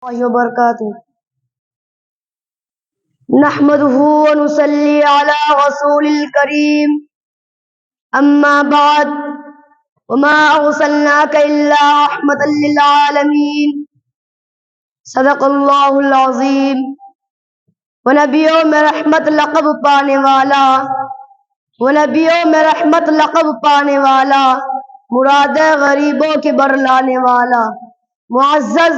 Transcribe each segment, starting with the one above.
اللہ وبرکاتہ نحمده ونصلي على رسول الكريم اما بعد وما ارسلناك الا رحمة للعالمين صدق اللہ العظیم۔ ونبیوں میں رحمت لقب پانے والا مراد غریبوں کے بر لانے والا، معزز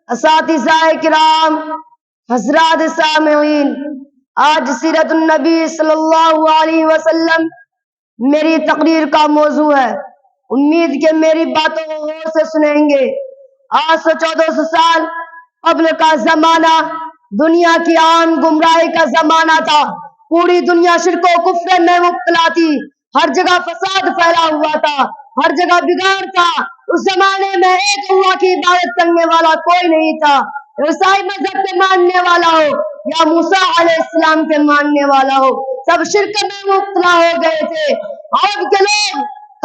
اساتذہ کرام، حضرات سامعین، آج سیرت النبی صلی اللہ علیہ وسلم میری تقریر کا موضوع ہے۔ امید کہ میری باتوں کو غور سے سنیں گے۔ آج سے 1400 سال قبل کا زمانہ دنیا کی عام گمراہی کا زمانہ تھا۔ پوری دنیا شرک و کفر میں مبتلا تھی، ہر جگہ فساد پھیلا ہوا تھا، ہر جگہ بگاڑ تھا۔ اس زمانے میں ایک اللہ کی عبادت کرنے والا کوئی نہیں تھا، عیسائی مذہب کے ماننے والا ہو یا موسیٰ علیہ السلام کے ماننے والا ہو، سب شرک میں مبتلا ہو گئے تھے۔ آج کے لوگ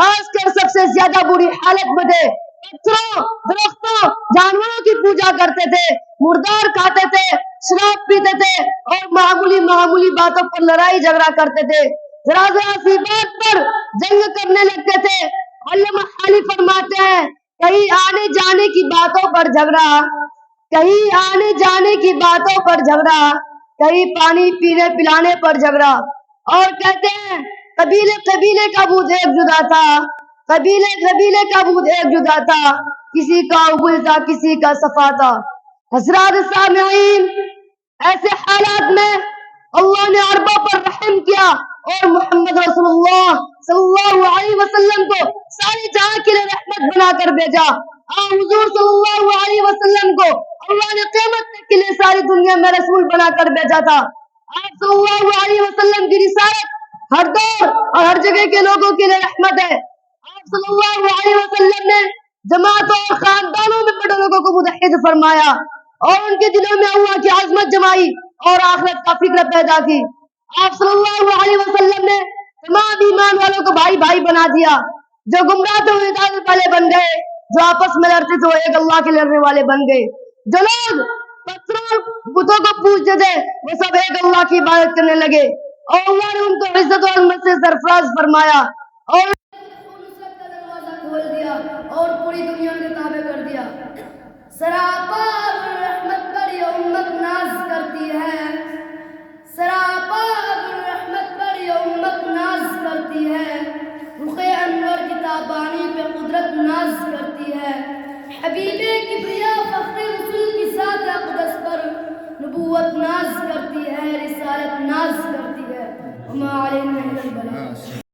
خاص کر سب سے زیادہ بری حالت میں تھے۔ پتھروں، درختوں، جانوروں کی پوجا کرتے تھے، مردار کھاتے تھے، شراب پیتے تھے اور معمولی باتوں پر لڑائی جھگڑا کرتے تھے۔ ذرا سی بات پر جنگ کرنے لگتے تھے۔ علامہ حالی فرماتے ہیں، کہیں آنے جانے کی باتوں پر جھگڑا، کہیں پانی پینے پلانے پر جھگڑا، اور کہتے ہیں قبیلے کا بھوت ایک جدا تھا، کسی کا اغل تھا، کسی کا صفا تھا۔ حضرات سامعین، ایسے حالات میں اللہ نے عربوں پر رحم کیا اور محمد رسول اللہ صلی اللہ علیہ وسلم کو ساری جہاں کے لیے رحمت بنا کر بھیجا۔ حضور صلی اللہ علیہ وسلم کو اللہ نے قیامت تک کے لیے ساری دنیا میں رسول بنا کر بھیجا تھا۔ آپ صلی اللہ علیہ وسلم کی رسالت ہر دور اور ہر جگہ کے لوگوں کے لیے رحمت ہے۔ آپ صلی اللہ علیہ وسلم نے جماعتوں اور خاندانوں میں بڑے لوگوں کو متحد فرمایا اور ان کے دلوں میں اللہ کی عظمت جمائی اور آخرت کا فکر پیدا کی۔ آپ صلی اللہ علیہ وسلم نے تمام ایمان والوں کو بھائی بھائی بنا دیا، جو گمراہ تھے وہ ہدایت والے بن گئے، جو آپس میں لڑتے تھے وہ ایک اللہ کے لڑنے والے بن گئے، جو لوگ پتھروں بتوں کو پوجتے تھے وہ سب ایک اللہ کی عبادت کرنے لگے اور اللہ نے ان کو عزت اور عظمت سے سرفراز فرمایا اور نصرت کا دروازہ کھول دیا اور پوری دنیا کے تابع کر دیا۔ سراپا رحمت پر یہ امت ناز کرتی ہے، سراپا رحمت پر یہ امت ناز کرتی ہے، رخ انور کی تابانی پہ قدرت ناز کرتی ہے، حبیب کبریا فخر رسول کی ذات اقدس پر نبوت ناز کرتی ہے، رسالت ناز کرتی ہے۔ وما علینا الا البلاغ۔